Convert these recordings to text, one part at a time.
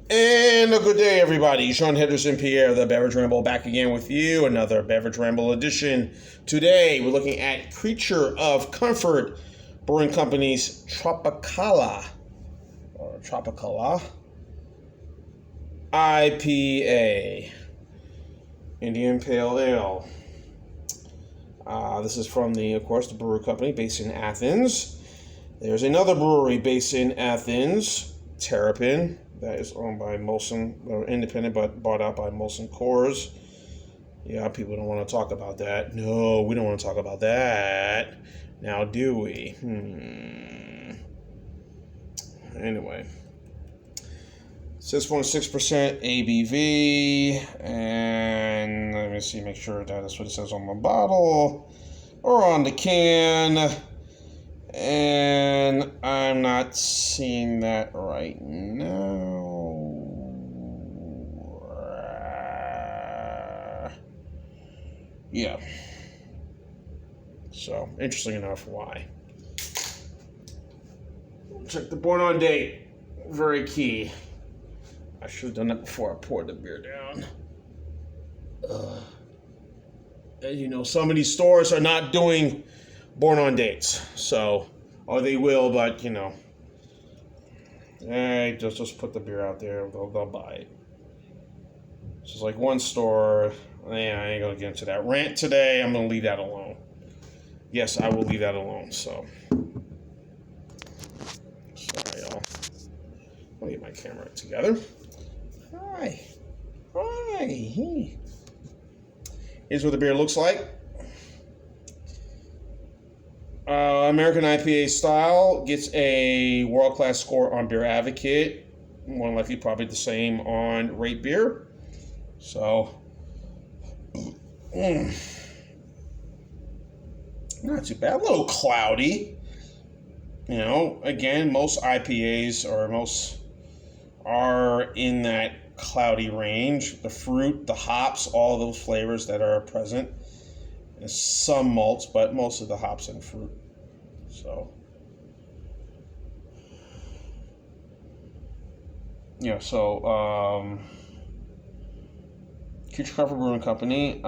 And a good day, everybody. Sean Henderson Pierre, the Beverage Ramble, back again with you. Another Beverage Ramble edition. Today, we're looking at Creature of Comfort, Brewing Company's Tropicália IPA, Indian Pale Ale. This is from of course, the brewer company based in Athens. There's another brewery based in Athens, Terrapin, that is owned by Molson, or independent, but bought out by Molson Coors. Yeah, people don't want to talk about that. No, we don't want to talk about that. Now, do we? Anyway. 6.6% ABV, and let me see, make sure that is what it says on the bottle or on the can. And I'm not seeing that right now. Yeah. So, interesting enough, why? Check the born on date. Very key. I should have done that before I poured the beer down. And you know, some of these stores are not doing born on dates, so, or they will, but you know, just put the beer out there. They'll buy it. It's just like one store. I ain't gonna get into that rant today. I'm gonna leave that alone. Yes, I will leave that alone. So, sorry, y'all. Let me get my camera together. Hi. Here's what the beer looks like. American IPA style, gets a world-class score on Beer Advocate. More than likely, probably the same on Rate Beer. So, not too bad. A little cloudy. You know, again, most IPAs are in that cloudy range. The fruit, the hops, all those flavors that are present. And some malts, but most of the hops and fruit. So, yeah, Creature Comfort Brewing Company.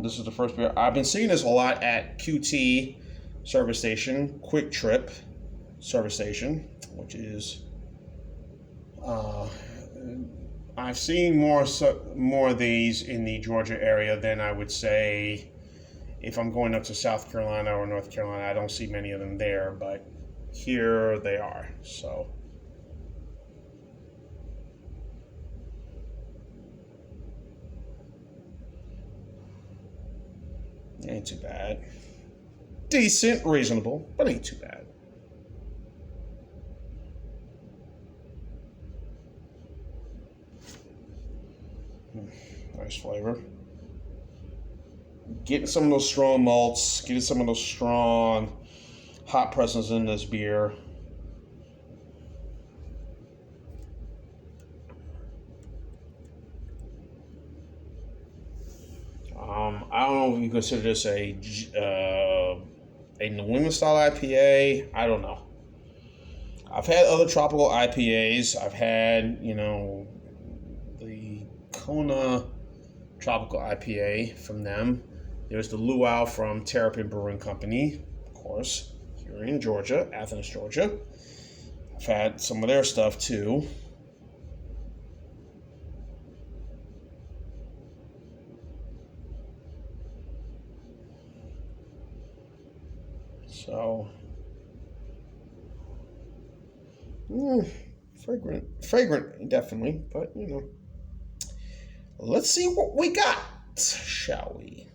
This is the first beer. I've been seeing this a lot at QT service station, Quick Trip service station, which is, I've seen more of these in the Georgia area than I would say if I'm going up to South Carolina or North Carolina. I don't see many of them there, but here they are. So, ain't too bad. Decent, reasonable, but ain't too bad. Nice flavor. Getting some of those strong malts, getting some of those strong hop presence in this beer. I don't know if you consider this a New England style IPA. I don't know. I've had other tropical IPAs. I've had, the Kona tropical IPA from them. There's the Luau from Terrapin Brewing Company, of course, here in Georgia, Athens, Georgia. I've had some of their stuff too. So, fragrant, definitely, but let's see what we got, shall we?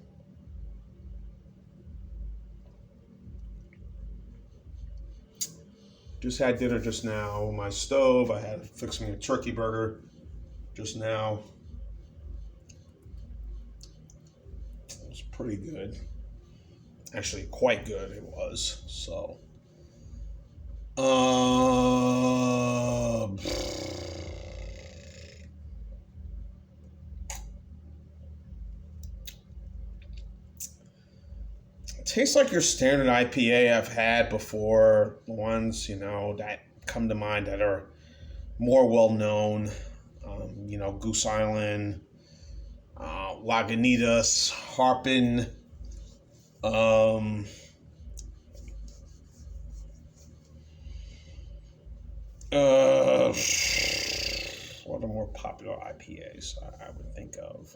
Just had dinner just now on my stove. I had fixed me a turkey burger just now. It was pretty good. Actually, quite good it was. So, tastes like your standard IPA I've had before. The ones, that come to mind that are more well known. Goose Island, Lagunitas, Harpin, what are more popular IPAs I would think of?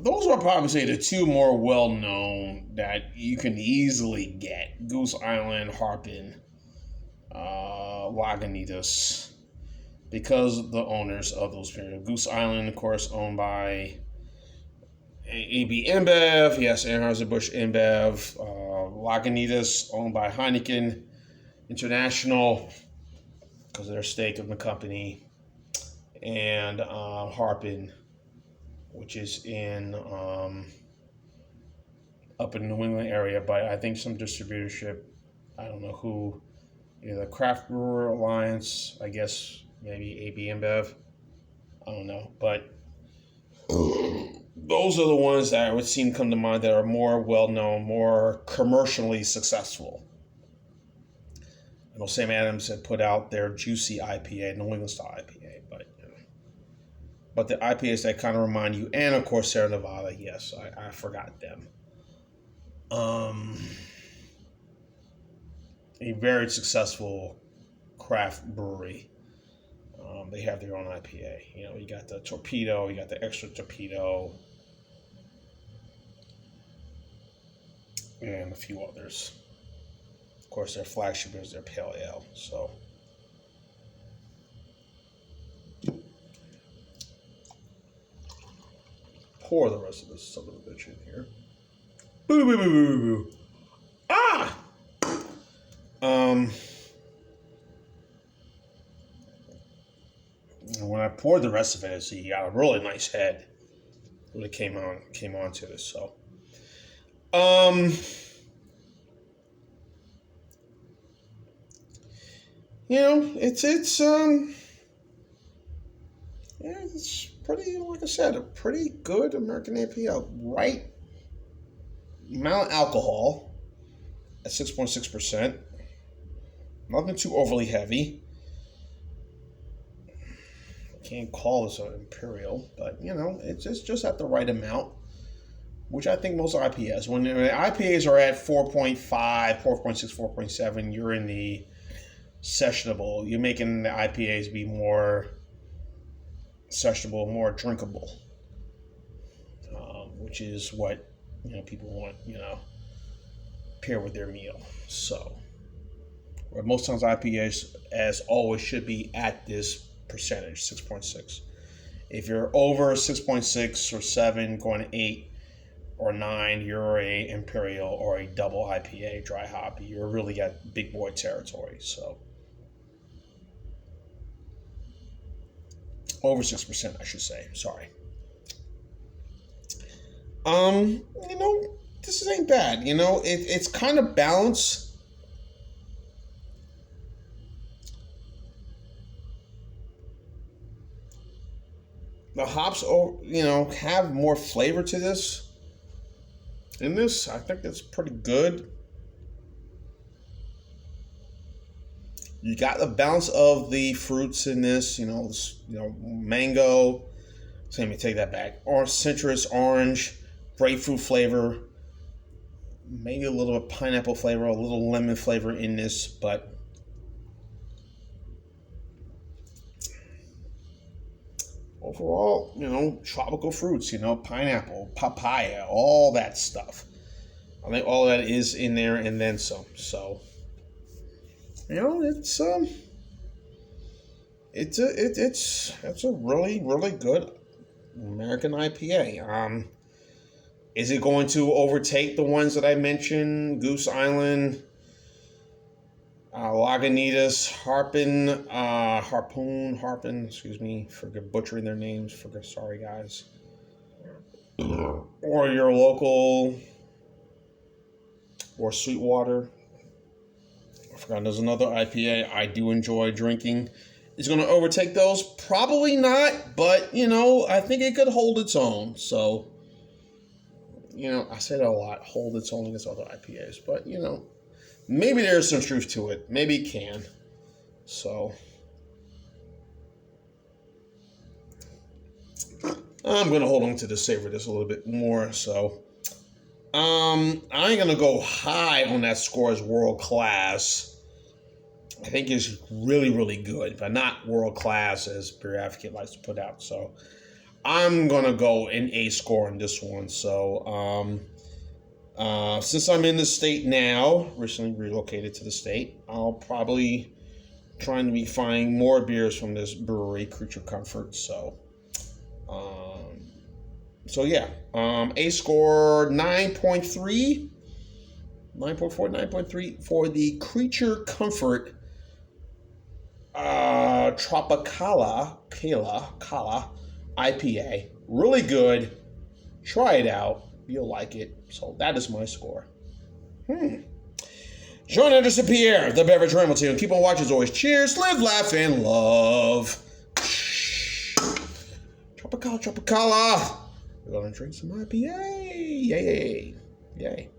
Those are probably say the two more well known that you can easily get: Goose Island, Harpin, Lagunitas, because the owners of those periods. Goose Island, of course, owned by AB InBev, yes, Anheuser-Busch InBev. Lagunitas, owned by Heineken International, because of their stake in the company, and Harpin, which is in up in the New England area, but I think some distributorship. I don't know who, the Craft Brewer Alliance, I guess maybe AB InBev. I don't know, but those are the ones that would seem to come to mind that are more well known, more commercially successful. I know Sam Adams had put out their Juicy IPA, New England style IPA, but the IPAs that kind of remind you, and of course Sierra Nevada, yes, I forgot them. A very successful craft brewery. They have their own IPA. You got the Torpedo, you got the Extra Torpedo, and a few others. Of course, their flagship is their Pale Ale. So, pour the rest of this son of a bitch in here. Boo, boo, boo, boo, boo. Ah! When I poured the rest of it, so you got a really nice head when it came onto this. So, it's pretty, like I said, a pretty good American IPA. Right amount of alcohol at 6.6%. Nothing too overly heavy. Can't call this an imperial, but it's just at the right amount, which I think most IPAs. When the IPAs are at 4.5, 4.6, 4.7, you're in the sessionable. You're making the IPAs be more sessionable, more drinkable, which is what people want. Pair with their meal. So, where most times IPAs, as always, should be at this percentage, 6.6. If you're over 6.6 or 7, going to 8 or 9, you're a imperial or a double IPA, dry hoppy. You're really at big boy territory. So over 6%, I should say. Sorry. This ain't bad. It's kind of balanced. The hops, have more flavor to this. In this, I think it's pretty good. You got the balance of the fruits in this. Mango. So let me take that back. Or citrus, orange, grapefruit flavor. Maybe a little bit of pineapple flavor, a little lemon flavor in this, but overall, tropical fruits, pineapple, papaya, all that stuff. I think all that is in there and then some. So, it's a really, really good American IPA. Is it going to overtake the ones that I mentioned? Goose Island, Lagunitas, Harpin, excuse me for butchering their names. Sorry, guys. Or your local, or Sweetwater. I forgot there's another IPA I do enjoy drinking. Is going to overtake those? Probably not, but, I think it could hold its own. So, I say that a lot, hold its own against other IPAs, but, maybe there's some truth to it. Maybe it can. So, I'm going to hold on to the savor just a little bit more. So I'm going to go high on that score as world class. I think it's really, really good, but not world class as Beer Advocate likes to put out. So I'm going to go an A score on this one. So since I'm in the state now, recently relocated to the state, I'll probably try to be finding more beers from this brewery, Creature Comfort. So yeah, A score 9.3, 9.4, 9.3 for the Creature Comfort Tropicália IPA. Really good. Try it out. You'll like it. So that is my score. Sean Anderson Pierre, the Beverage Hamilton. Keep on watching as always. Cheers, live, laugh, and love. Tropicália. We're gonna drink some IPA. Yay. Yay.